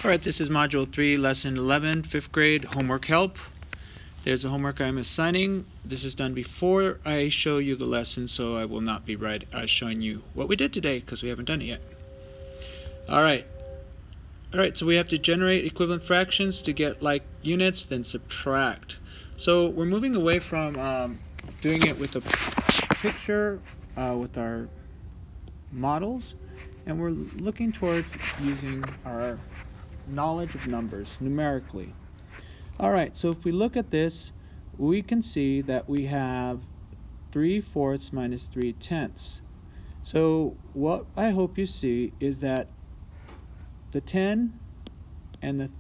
Alright, this is Module 3, Lesson 11, 5th grade, homework help. There's a homework I'm assigning. This is done before I show you the lesson, so I will not be showing you what we did today because we haven't done it yet. Alright, so we have to generate equivalent fractions to get like units, then subtract. So we're moving away from doing it with a picture with our models, and we're looking towards using our knowledge of numbers numerically. Alright, so if we look at this, we can see that we have 3/4 minus 3/10. So what I hope you see is that the 10 and the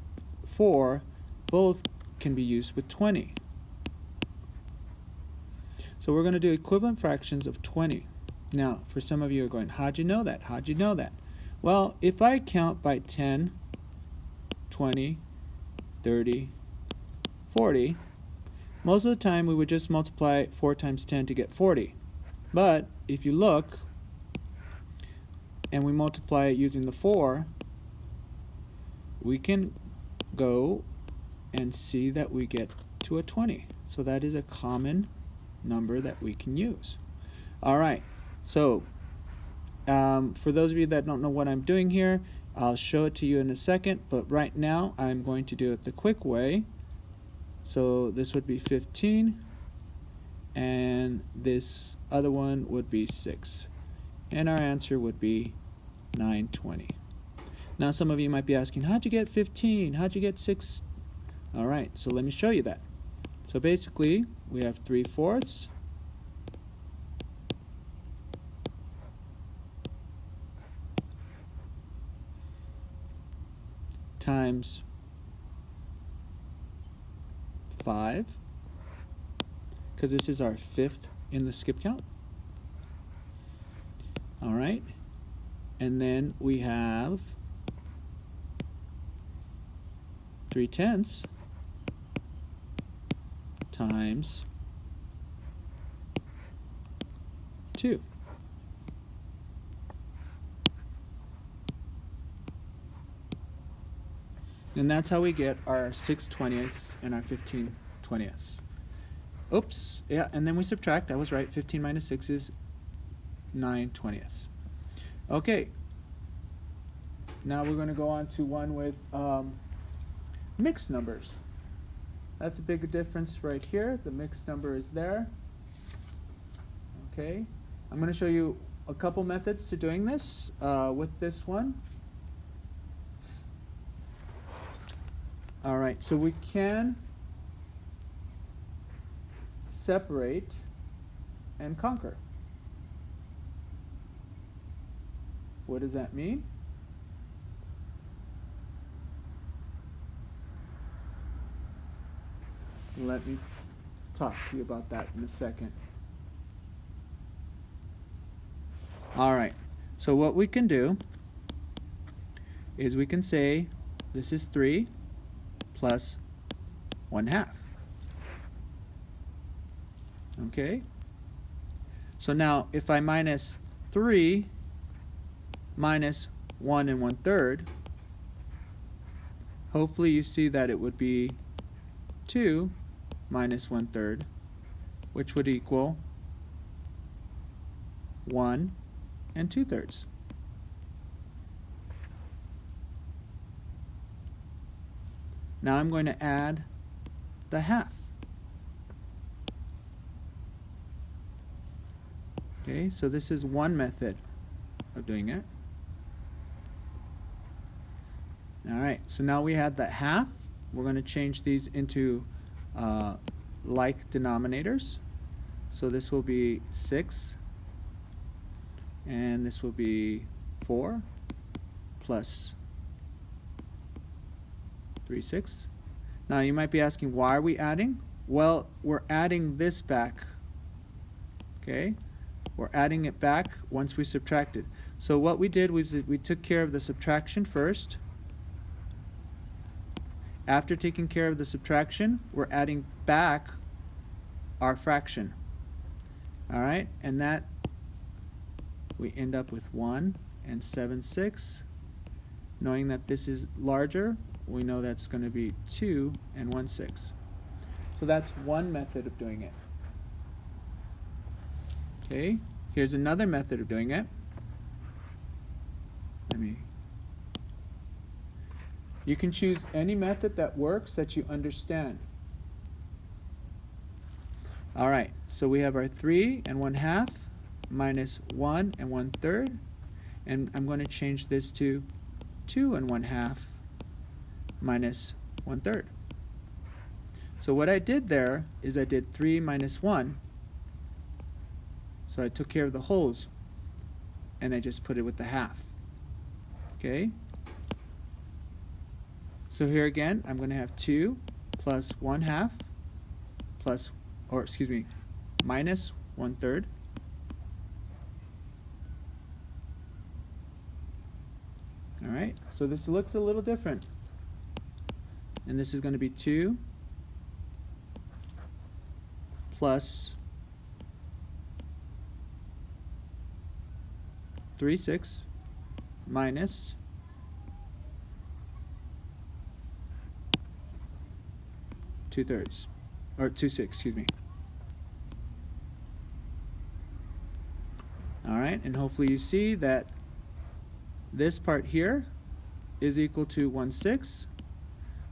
4 both can be used with 20. So we're going to do equivalent fractions of 20. Now, for some of you are going, how'd you know that? How'd you know that? Well, if I count by 10, 20, 30, 40, most of the time we would just multiply 4 times 10 to get 40. But if you look and we multiply it using the 4, we can go and see that we get to a 20. So that is a common number that we can use. Alright, so for those of you that don't know what I'm doing here, I'll show it to you in a second, but right now I'm going to do it the quick way. So this would be 15, and this other one would be 6. And our answer would be 920. Now some of you might be asking, how'd you get 15? How'd you get 6? Alright, so let me show you that. So basically, we have 3/4 times 5, because this is our 5th in the skip count. Alright, and then we have 3/10 times 2. And that's how we get our 6/20ths and our 15/20ths. Oops, yeah, and then we subtract. I was right. 15 minus 6 is 9/20ths. Okay. Now we're going to go on to one with mixed numbers. That's a big difference right here. The mixed number is there. Okay. I'm going to show you a couple methods to doing this with this one. Alright, so we can separate and conquer. What does that mean? Let me talk to you about that in a second. Alright, so what we can do is we can say this is 3 plus 1/2. Okay? So now if I minus 3 minus 1 1/3, hopefully you see that it would be 2 minus 1/3, which would equal 1 2/3. Now I'm going to add the half. Okay, so this is one method of doing it. Alright, so now we had that half. We're going to change these into like denominators. So this will be 6, and this will be 4 plus 3/6. Now you might be asking, why are we adding? Well, we're adding this back. Okay, we're adding it back once we subtracted. So what we did was we took care of the subtraction first. After taking care of the subtraction, we're adding back our fraction. Alright, and that we end up with 1 7/6, Knowing that this is larger, we know that's going to be 2 and 1/6. So that's one method of doing it. Okay, here's another method of doing it. You can choose any method that works that you understand. Alright, so we have our 3 and 1/2 minus 1 and 1/3, and I'm going to change this to 2 and 1/2 minus 1/3. So what I did there is I did 3 minus 1, so I took care of the wholes, and I just put it with the half. Okay? So here again, I'm going to have 2 plus 1/2 plus, or excuse me, minus 1/3. Alright, so this looks a little different. And this is going to be 2 plus 3/6 minus 2/3, or 2/6, excuse me. Alright, and hopefully you see that this part here is equal to 1/6,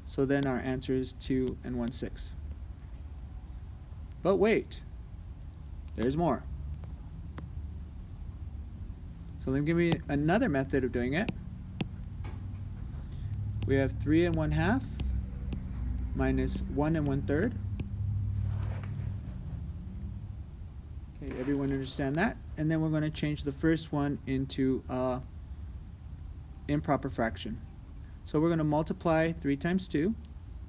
so then our answer is 2 and 1/6. But wait, there's more. So let me give me another method of doing it. We have 3 and 1/2 minus 1 and 1/3. Okay, everyone understand that? And then we're going to change the first one into improper fraction. So we're going to multiply 3 times 2,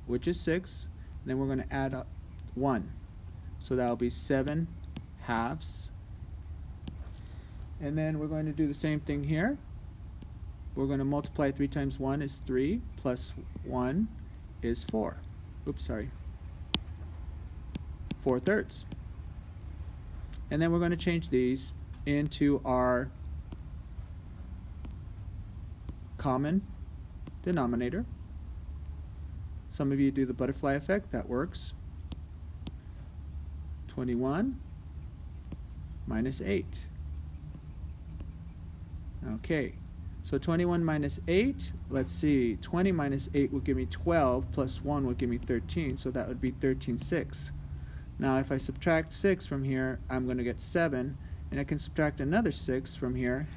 which is 6. Then we're going to add up 1. So that will be 7 halves. And then we're going to do the same thing here. We're going to multiply 3 times 1 is 3, plus 1 is 4. Oops, sorry. 4/3. And then we're going to change these into our common denominator. Some of you do the butterfly effect, that works. 21 minus 8. Okay, so 21 minus 8, let's see, 20 minus 8 will give me 12, plus 1 will give me 13, so that would be 13/6. Now if I subtract 6 from here, I'm going to get 7, and I can subtract another 6 from here,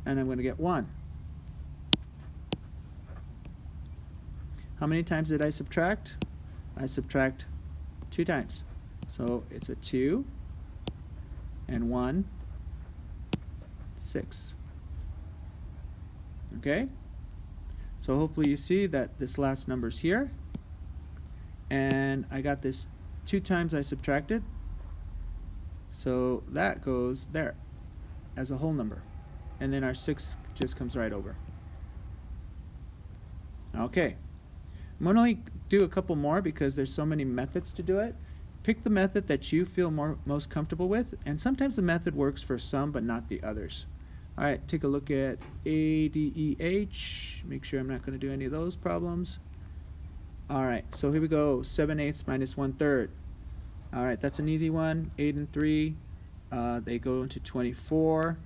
and I'm going to get 1. How many times did I subtract? I subtract 2 times. So it's a 2 and 1, 6. Okay? So hopefully you see that this last number's here. And I got this 2 times I subtracted. So that goes there as a whole number. And then our 6 just comes right over. Okay. I'm going to only do a couple more because there's so many methods to do it. Pick the method that you feel most comfortable with, and sometimes the method works for some but not the others. Alright, take a look at ADEH. Make sure I'm not going to do any of those problems. Alright, so here we go. 7/8 minus 1/3. Alright, that's an easy one. 8 and 3, they go into 24.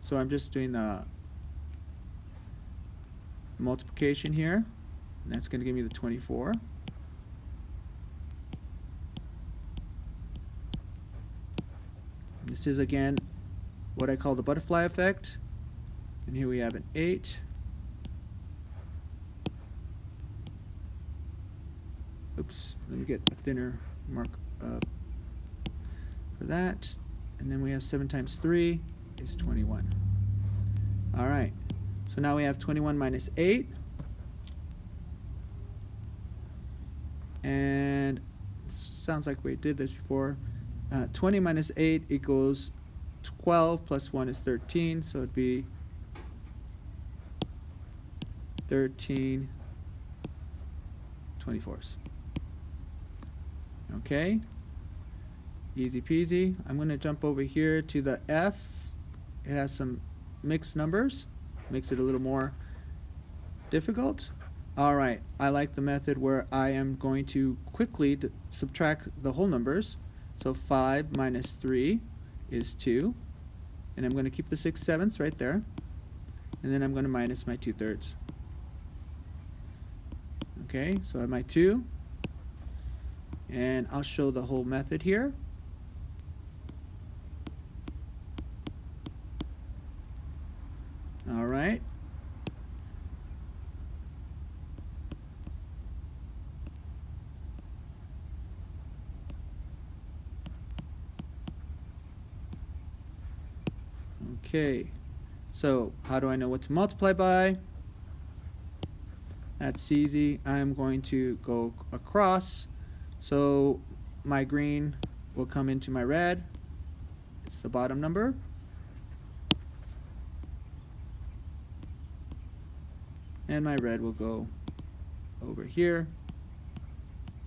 So I'm just doing the multiplication here. And that's going to give me the 24. This is again what I call the butterfly effect. And here we have an 8. Oops, let me get a thinner mark for that. And then we have 7 times 3 is 21. Alright, so now we have 21 minus 8. And sounds like we did this before. 20 minus 8 equals 12 plus 1 is 13, so it'd be 13 24s. Okay, easy peasy. I'm going to jump over here to the F. It has some mixed numbers. Makes it a little more difficult. All right, I like the method where I am going to quickly subtract the whole numbers. So 5 minus 3 is 2. And I'm going to keep the 6/7 right there. And then I'm going to minus my 2/3. Okay, so I have my 2. And I'll show the whole method here. All right. Okay, so how do I know what to multiply by? That's easy. I'm going to go across. So my green will come into my red. It's the bottom number. And my red will go over here,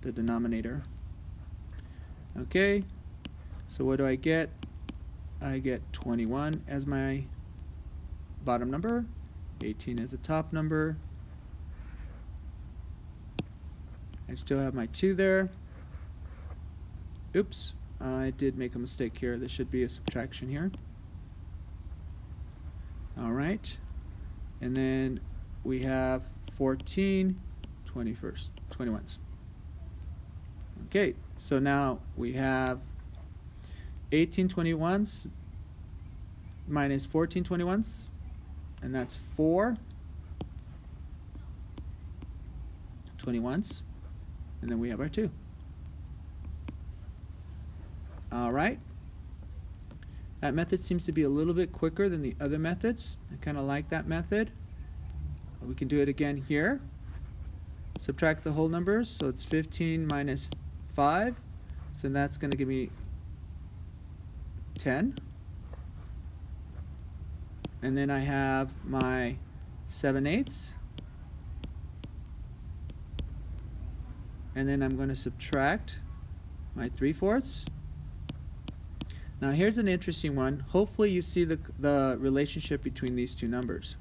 the denominator. Okay, so what do I get? I get 21 as my bottom number, 18 as the top number. I still have my 2 there. Oops, I did make a mistake here. There should be a subtraction here. All right, and then we have 14 21s. Okay, so now we have 18 21s minus 14 21s, and that's 4 21s, and then we have our 2. All right. That method seems to be a little bit quicker than the other methods. I kind of like that method. We can do it again here. Subtract the whole numbers, so it's 15 minus 5, so that's going to give me 10. And then I have my 7/8. And then I'm going to subtract my 3/4. Now here's an interesting one. Hopefully you see the relationship between these two numbers.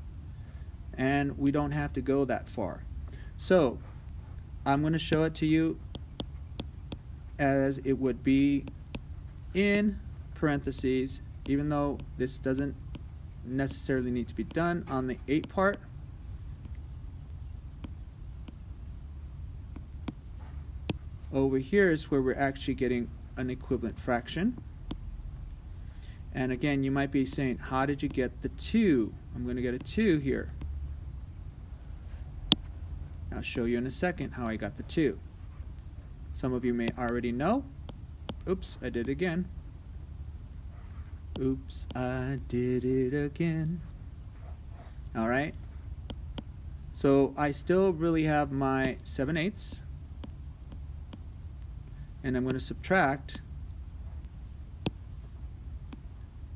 And we don't have to go that far. So I'm going to show it to you as it would be in parentheses, even though this doesn't necessarily need to be done on the 8 part. Over here is where we're actually getting an equivalent fraction. And again, you might be saying, how did you get the 2? I'm going to get a 2 here. I'll show you in a second how I got the 2. Some of you may already know. Oops, I did it again. Oops, I did it again. All right. So I still really have my 7/8. And I'm going to subtract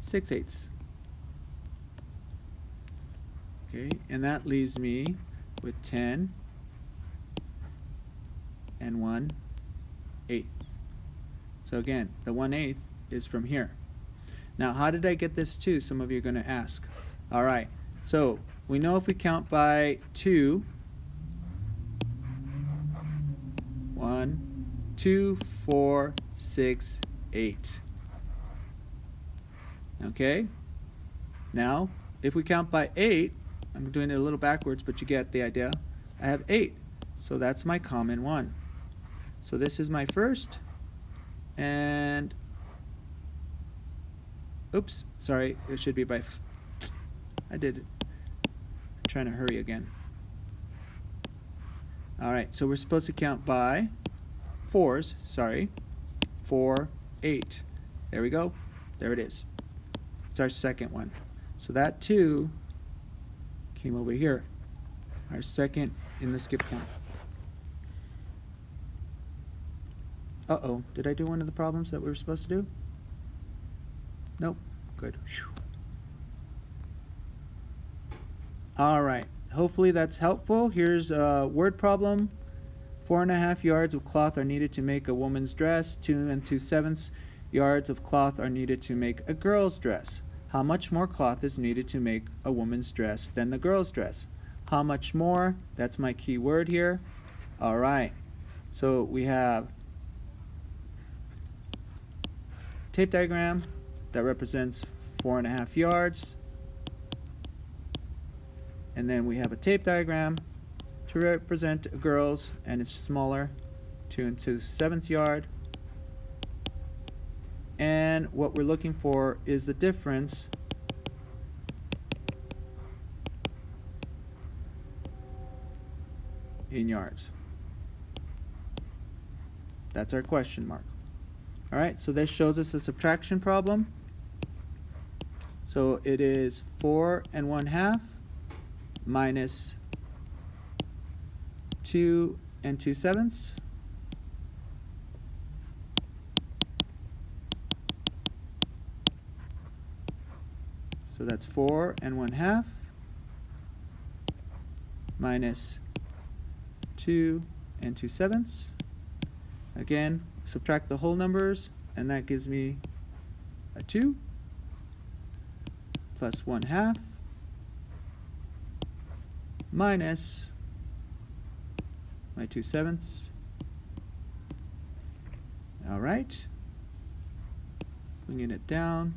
6/8. Okay, and that leaves me with 10 and 1/8. So again, the 1/8 is from here. Now, how did I get this 2? Some of you are going to ask. All right, so we know if we count by 2, 1, 2, 4, 6, 8. Okay, now if we count by 8, I'm doing it a little backwards, but you get the idea. I have 8, so that's my common one. So this is my first, and oops, sorry, it should be by, I did it. I'm trying to hurry again. All right, so we're supposed to count by 4s, sorry, 4, 8. There we go, there it is. It's our second one. So that 2 came over here, our second in the skip count. Uh-oh, did I do one of the problems that we were supposed to do? Nope, good. Whew. All right, hopefully that's helpful. Here's a word problem. 4.5 yards of cloth are needed to make a woman's dress. 2 2/7 yards of cloth are needed to make a girl's dress. How much more cloth is needed to make a woman's dress than the girl's dress? How much more? That's my key word here. All right. So we have tape diagram that represents 4.5 yards. And then we have a tape diagram to represent a girl's, and it's smaller, 2 2/7 yard. And what we're looking for is the difference in yards. That's our question mark. Alright, so this shows us a subtraction problem. So it is 4 1/2 minus 2 2/7. So that's 4 1/2 minus 2 2/7. Again, subtract the whole numbers, and that gives me a 2 plus 1/2 minus my 2/7. All right, bringing it down.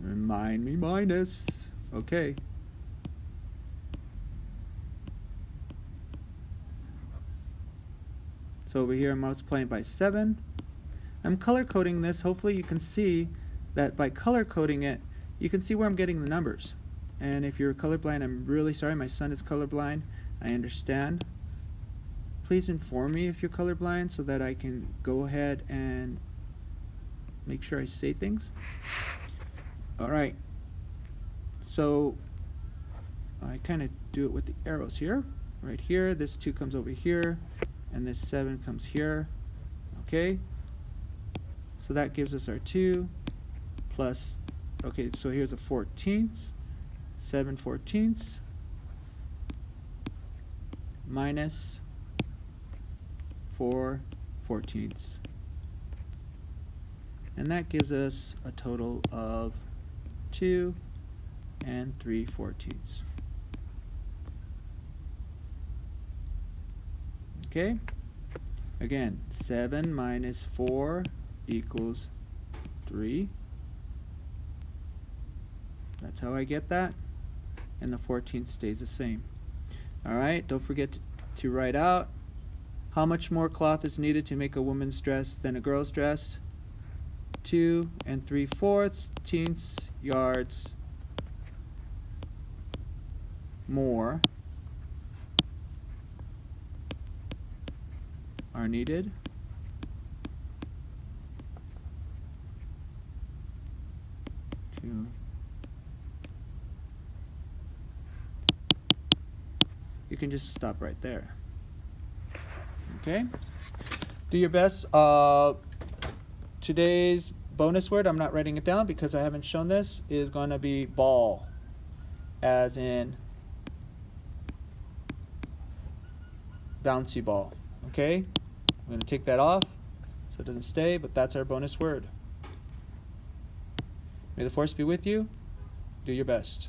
Remind me minus. Okay. So over here I'm multiplying by 7. I'm color coding this. Hopefully you can see that by color coding it, you can see where I'm getting the numbers. And if you're colorblind, I'm really sorry. My son is colorblind. I understand. Please inform me if you're colorblind so that I can go ahead and make sure I say things. Alright, so I kind of do it with the arrows here. Right here, this 2 comes over here, and this 7 comes here. Okay, so that gives us our 2 plus, okay, so here's a 14th, 7/14 minus 4/14. And that gives us a total of 2 3/14. Okay, again, 7 minus 4 equals 3. That's how I get that, and the 14th stays the same. Alright, don't forget to write out how much more cloth is needed to make a woman's dress than a girl's dress. 2 3/4 yards more are needed to you can just stop right there. Okay, do your best. Today's bonus word, I'm not writing it down because I haven't shown this, is going to be ball, as in bouncy ball. Okay, I'm going to take that off so it doesn't stay, but that's our bonus word. May the force be with you. Do your best.